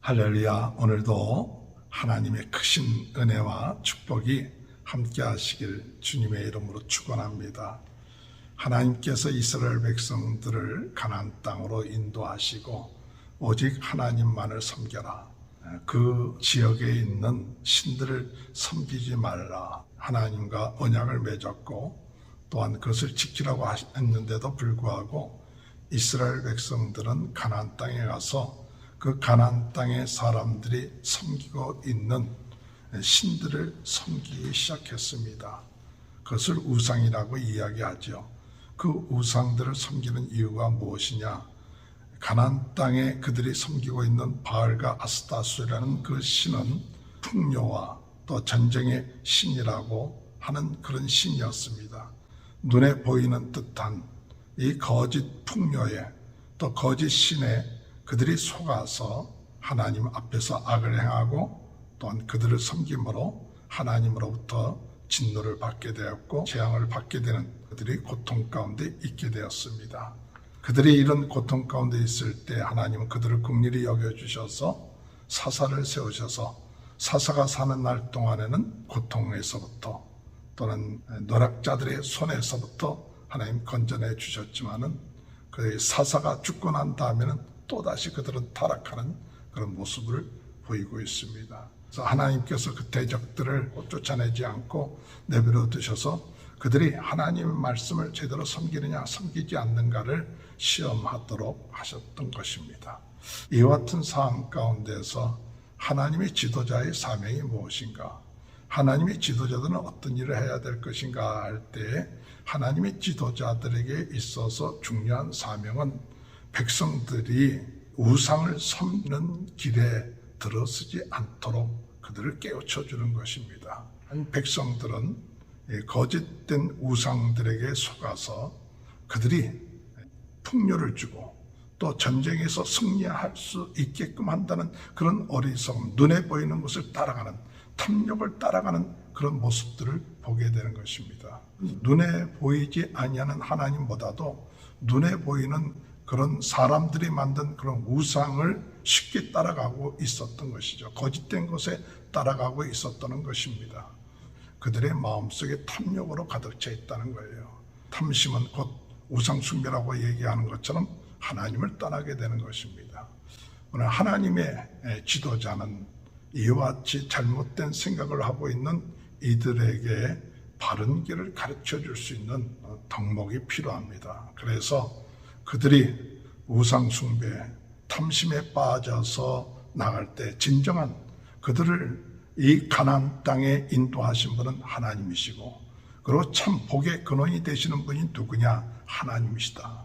할렐루야. 오늘도 하나님의 크신 은혜와 축복이 함께 하시길 주님의 이름으로 축원합니다. 하나님께서 이스라엘 백성들을 가나안 땅으로 인도하시고 오직 하나님만을 섬겨라. 그 지역에 있는 신들을 섬기지 말라. 하나님과 언약을 맺었고 또한 그것을 지키라고 했는데도 불구하고 이스라엘 백성들은 가나안 땅에 가서 그 가나안 땅의 사람들이 섬기고 있는 신들을 섬기기 시작했습니다. 그것을 우상이라고 이야기하죠. 그 우상들을 섬기는 이유가 무엇이냐? 가나안 땅에 그들이 섬기고 있는 바알과 아스타수라는 그 신은 풍요와 또 전쟁의 신이라고 하는 그런 신이었습니다. 눈에 보이는 듯한 이 거짓 풍요에 또 거짓 신에 그들이 속아서 하나님 앞에서 악을 행하고 또한 그들을 섬김으로 하나님으로부터 진노를 받게 되었고 재앙을 받게 되는 그들이 고통 가운데 있게 되었습니다. 그들이 이런 고통 가운데 있을 때 하나님은 그들을 긍휼히 여겨주셔서 사사를 세우셔서 사사가 사는 날 동안에는 고통에서부터 또는 노략자들의 손에서부터 하나님 건져내 주셨지만은 그 사사가 죽고 난 다음에는 또다시 그들은 타락하는 그런 모습을 보이고 있습니다. 그래서 하나님께서 그 대적들을 쫓아내지 않고 내버려 두셔서 그들이 하나님의 말씀을 제대로 섬기느냐 섬기지 않는가를 시험하도록 하셨던 것입니다. 이와 같은 상황 가운데서 하나님의 지도자의 사명이 무엇인가? 하나님의 지도자들은 어떤 일을 해야 될 것인가 할 때 하나님의 지도자들에게 있어서 중요한 사명은 백성들이 우상을 섬는 길에 들어서지 않도록 그들을 깨우쳐 주는 것입니다. 백성들은 거짓된 우상들에게 속아서 그들이 풍요를 주고 또 전쟁에서 승리할 수 있게끔 한다는 그런 어리석음, 눈에 보이는 것을 따라가는, 탐욕을 따라가는 그런 모습들을 보게 되는 것입니다. 눈에 보이지 아니하는 하나님보다도 눈에 보이는 그런 사람들이 만든 그런 우상을 쉽게 따라가고 있었던 것이죠. 거짓된 것에 따라가고 있었던 것입니다. 그들의 마음속에 탐욕으로 가득 차 있다는 거예요. 탐심은 곧 우상숭배라고 얘기하는 것처럼 하나님을 떠나게 되는 것입니다. 오늘 하나님의 지도자는 이와 같이 잘못된 생각을 하고 있는 이들에게 바른 길을 가르쳐 줄 수 있는 덕목이 필요합니다. 그래서 그들이 우상숭배, 탐심에 빠져서 나갈 때 진정한 그들을 이 가나안 땅에 인도하신 분은 하나님이시고 그리고 참 복의 근원이 되시는 분이 누구냐? 하나님이시다.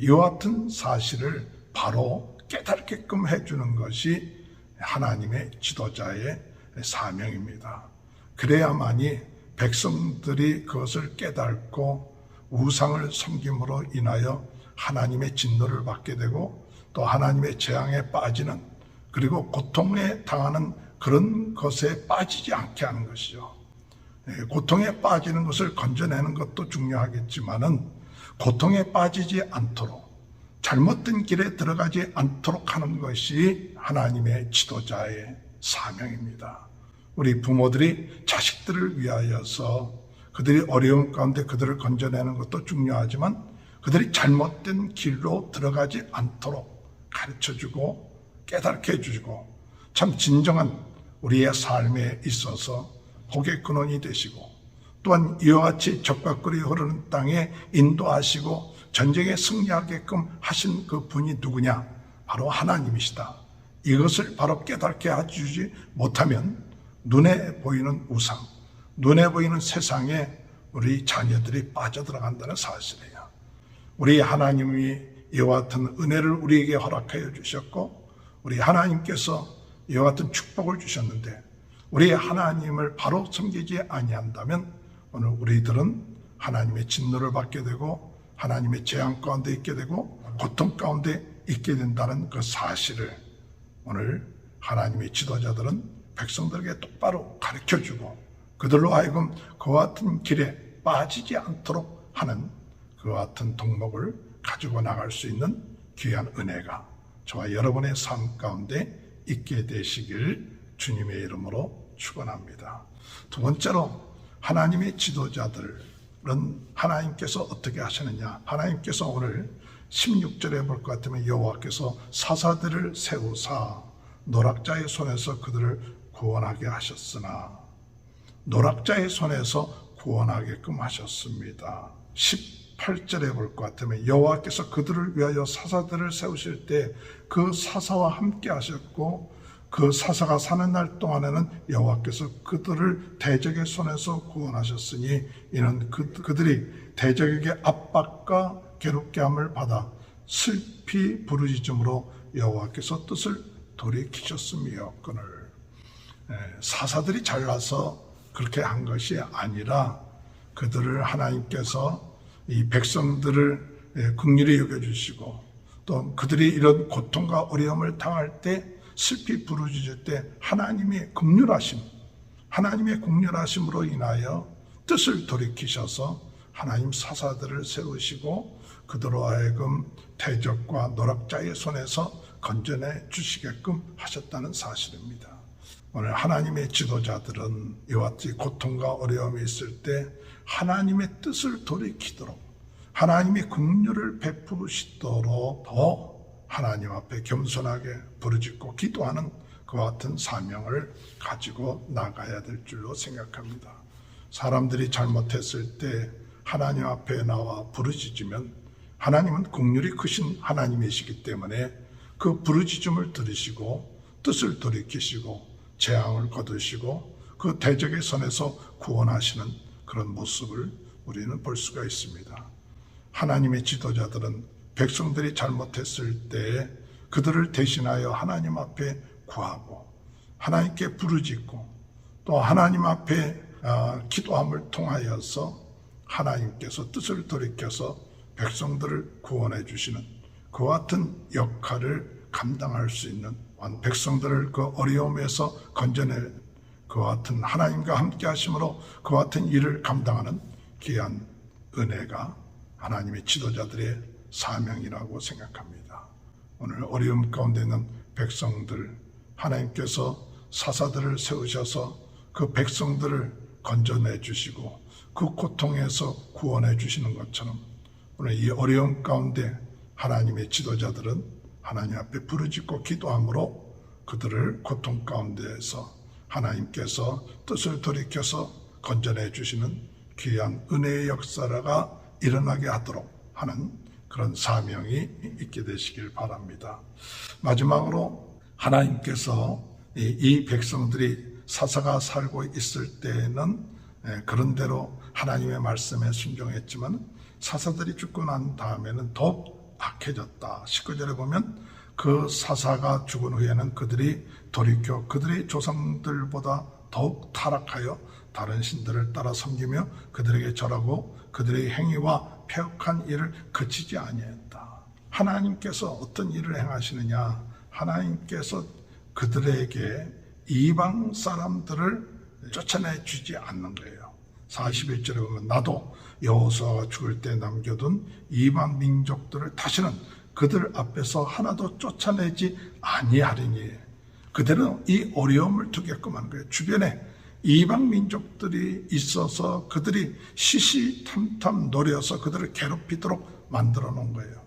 이와 같은 사실을 바로 깨닫게끔 해주는 것이 하나님의 지도자의 사명입니다. 그래야만이 백성들이 그것을 깨닫고 우상을 섬김으로 인하여 하나님의 진노를 받게 되고 또 하나님의 재앙에 빠지는 그리고 고통에 당하는 그런 것에 빠지지 않게 하는 것이죠. 고통에 빠지는 것을 건져내는 것도 중요하겠지만은 고통에 빠지지 않도록 잘못된 길에 들어가지 않도록 하는 것이 하나님의 지도자의 사명입니다. 우리 부모들이 자식들을 위하여서 그들이 어려움 가운데 그들을 건져내는 것도 중요하지만 그들이 잘못된 길로 들어가지 않도록 가르쳐주고 깨닫게 해주고 참 진정한 우리의 삶에 있어서 복의 근원이 되시고 또한 이와 같이 적과 꿀이 흐르는 땅에 인도하시고 전쟁에 승리하게끔 하신 그 분이 누구냐? 바로 하나님이시다. 이것을 바로 깨닫게 해주지 못하면 눈에 보이는 우상, 눈에 보이는 세상에 우리 자녀들이 빠져들어간다는 사실이에요. 우리 하나님이 이와 같은 은혜를 우리에게 허락하여 주셨고 우리 하나님께서 이와 같은 축복을 주셨는데 우리 하나님을 바로 섬기지 아니한다면 오늘 우리들은 하나님의 진노를 받게 되고 하나님의 재앙 가운데 있게 되고 고통 가운데 있게 된다는 그 사실을 오늘 하나님의 지도자들은 백성들에게 똑바로 가르쳐주고 그들로 하여금 그와 같은 길에 빠지지 않도록 하는 그와 같은 덕목을 가지고 나갈 수 있는 귀한 은혜가 저와 여러분의 삶 가운데 있게 되시길 주님의 이름으로 축원합니다. 두 번째로 하나님의 지도자들은 하나님께서 어떻게 하시느냐. 하나님께서 오늘 16절에 볼 것 같으면 여호와께서 사사들을 세우사 노략자의 손에서 그들을 구원하게 하셨으나 노략자의 손에서 구원하게끔 하셨습니다. 18절에 볼 것 같으면 여호와께서 그들을 위하여 사사들을 세우실 때 그 사사와 함께 하셨고 그 사사가 사는 날 동안에는 여호와께서 그들을 대적의 손에서 구원하셨으니 이는 그들이 대적에게 압박과 괴롭게 함을 받아 슬피 부르짖음으로 여호와께서 뜻을 돌이키셨음이었거늘. 사사들이 잘나서 그렇게 한 것이 아니라 그들을 하나님께서 이 백성들을 긍휼히 여겨주시고 또 그들이 이런 고통과 어려움을 당할 때 슬피 부르짖을 때 하나님의 긍휼하심으로 인하여 뜻을 돌이키셔서 하나님 사사들을 세우시고 그들로 하여금 대적과 노략자의 손에서 건져내 주시게끔 하셨다는 사실입니다. 오늘 하나님의 지도자들은 이와 같이 고통과 어려움이 있을 때 하나님의 뜻을 돌이키도록 하나님이 긍휼을 베푸시도록 더 하나님 앞에 겸손하게 부르짖고 기도하는 그와 같은 사명을 가지고 나가야 될 줄로 생각합니다. 사람들이 잘못했을 때 하나님 앞에 나와 부르짖으면 하나님은 긍휼이 크신 하나님이시기 때문에 그 부르짖음을 들으시고 뜻을 돌이키시고 재앙을 거두시고 그 대적의 손에서 구원하시는 그런 모습을 우리는 볼 수가 있습니다. 하나님의 지도자들은 백성들이 잘못했을 때 그들을 대신하여 하나님 앞에 구하고 하나님께 부르짖고 또 하나님 앞에 기도함을 통하여서 하나님께서 뜻을 돌이켜서 백성들을 구원해 주시는 그와 같은 역할을 감당할 수 있는 백성들을 그 어려움에서 건져내 그와 같은 하나님과 함께 하심으로 그와 같은 일을 감당하는 귀한 은혜가 하나님의 지도자들의 사명이라고 생각합니다. 오늘 어려움 가운데 있는 백성들 하나님께서 사사들을 세우셔서 그 백성들을 건져내 주시고 그 고통에서 구원해 주시는 것처럼 오늘 이 어려움 가운데 하나님의 지도자들은 하나님 앞에 부르짖고 기도함으로 그들을 고통 가운데에서 하나님께서 뜻을 돌이켜서 건져내 주시는 귀한 은혜의 역사가 일어나게 하도록 하는 그런 사명이 있게 되시길 바랍니다. 마지막으로 하나님께서 이 백성들이 사사가 살고 있을 때는 그런대로 하나님의 말씀에 순종했지만 사사들이 죽고 난 다음에는 더욱 악해졌다. 19절에 보면 그 사사가 죽은 후에는 그들이 돌이켜 그들의 조상들보다 더욱 타락하여 다른 신들을 따라 섬기며 그들에게 절하고 그들의 행위와 패역한 일을 그치지 아니했다. 하나님께서 어떤 일을 행하시느냐? 하나님께서 그들에게 이방 사람들을 쫓아내 주지 않는 거예요. 41절에 보면 나도 여호수아가 죽을 때 남겨둔 이방 민족들을 다시는 그들 앞에서 하나도 쫓아내지 아니하리니 그들은 이 어려움을 두게끔 하는 거예요. 주변에 이방 민족들이 있어서 그들이 시시탐탐 노려서 그들을 괴롭히도록 만들어 놓은 거예요.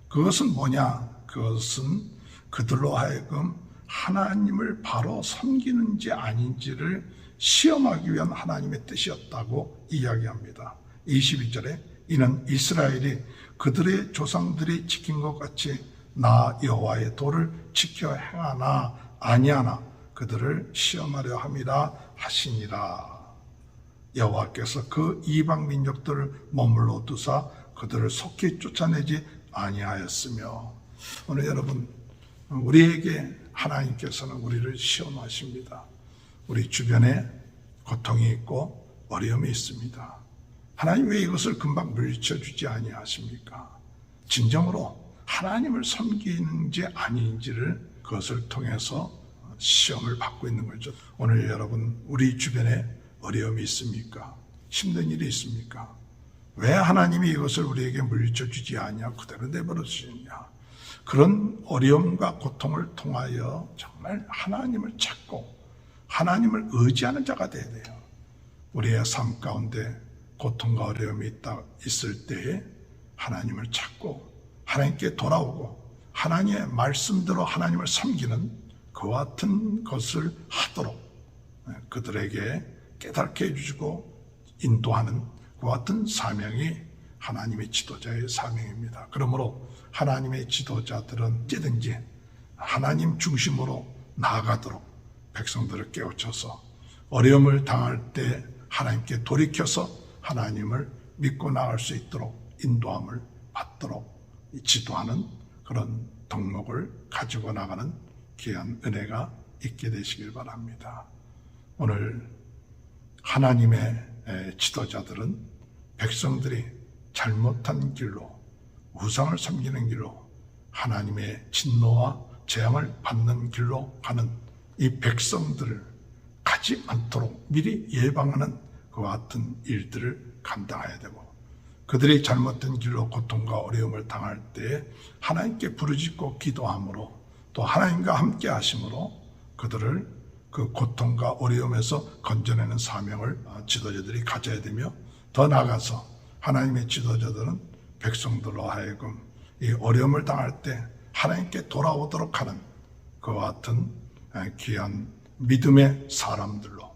그것은 뭐냐? 그것은 그들로 하여금 하나님을 바로 섬기는지 아닌지를 시험하기 위한 하나님의 뜻이었다고 이야기합니다. 22절에 이는 이스라엘이 그들의 조상들이 지킨 것 같이 나 여호와의 도를 지켜 행하나 아니하나 그들을 시험하려 함이라 하시니라. 여호와께서 그 이방 민족들을 머물러 두사 그들을 속히 쫓아내지 아니하였으며 오늘 여러분 우리에게 하나님께서는 우리를 시험하십니다. 우리 주변에 고통이 있고 어려움이 있습니다. 하나님 왜 이것을 금방 물리쳐 주지 아니하십니까? 진정으로 하나님을 섬기는지 아닌지를 그것을 통해서 시험을 받고 있는 거죠. 오늘 여러분 우리 주변에 어려움이 있습니까? 힘든 일이 있습니까? 왜 하나님이 이것을 우리에게 물리쳐 주지 않냐? 그대로 내버려 두시느냐? 그런 어려움과 고통을 통하여 정말 하나님을 찾고 하나님을 의지하는 자가 되어야 돼요. 우리의 삶 가운데 고통과 어려움이 있을 때에 하나님을 찾고 하나님께 돌아오고 하나님의 말씀대로 하나님을 섬기는 그와 같은 것을 하도록 그들에게 깨닫게 해주시고 인도하는 그와 같은 사명이 하나님의 지도자의 사명입니다. 그러므로 하나님의 지도자들은 언제든지 하나님 중심으로 나아가도록 백성들을 깨우쳐서 어려움을 당할 때 하나님께 돌이켜서 하나님을 믿고 나갈 수 있도록 인도함을 받도록 지도하는 그런 덕목을 가지고 나가는 귀한 은혜가 있게 되시길 바랍니다. 오늘 하나님의 지도자들은 백성들이 잘못한 길로 우상을 섬기는 길로 하나님의 진노와 재앙을 받는 길로 가는 이 백성들을 가지 않도록 미리 예방하는 그와 같은 일들을 감당해야 되고 그들이 잘못된 길로 고통과 어려움을 당할 때 하나님께 부르짖고 기도함으로 또 하나님과 함께 하심으로 그들을 그 고통과 어려움에서 건져내는 사명을 지도자들이 가져야 되며 더 나아가서 하나님의 지도자들은 백성들로 하여금 이 어려움을 당할 때 하나님께 돌아오도록 하는 그와 같은 귀한 믿음의 사람들로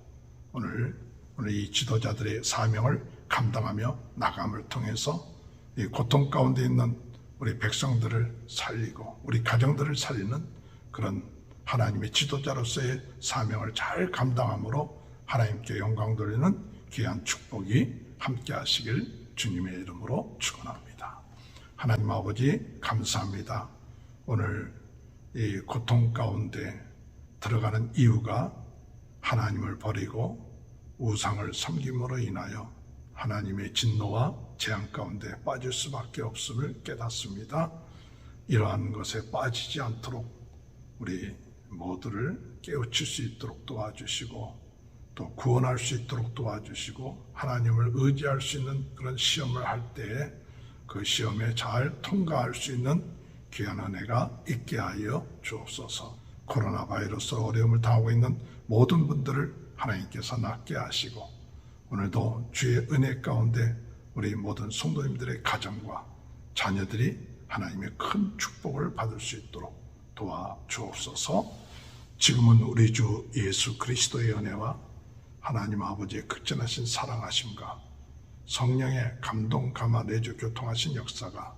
오늘 이 지도자들의 사명을 감당하며 나감을 통해서 이 고통 가운데 있는 우리 백성들을 살리고 우리 가정들을 살리는 그런 하나님의 지도자로서의 사명을 잘 감당함으로 하나님께 영광 돌리는 귀한 축복이 함께 하시길 주님의 이름으로 축원합니다. 하나님 아버지 감사합니다. 오늘 이 고통 가운데 들어가는 이유가 하나님을 버리고 우상을 섬김으로 인하여 하나님의 진노와 재앙 가운데 빠질 수밖에 없음을 깨닫습니다. 이러한 것에 빠지지 않도록 우리 모두를 깨우칠 수 있도록 도와주시고 또 구원할 수 있도록 도와주시고 하나님을 의지할 수 있는 그런 시험을 할 때에 그 시험에 잘 통과할 수 있는 귀한 은혜가 있게 하여 주옵소서. 코로나 바이러스로 어려움을 당하고 있는 모든 분들을 하나님께서 낫게 하시고 오늘도 주의 은혜 가운데 우리 모든 성도님들의 가정과 자녀들이 하나님의 큰 축복을 받을 수 있도록 도와주옵소서. 지금은 우리 주 예수 그리스도의 은혜와 하나님 아버지의 극진하신 사랑하심과 성령의 감동, 감화, 내주, 교통하신 역사가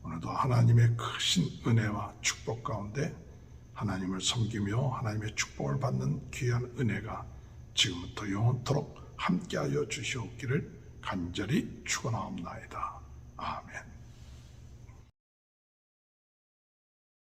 오늘도 하나님의 크신 은혜와 축복 가운데 하나님을 섬기며 하나님의 축복을 받는 귀한 은혜가 지금부터 영원토록 함께하여 주시옵기를 간절히 축원하옵나이다.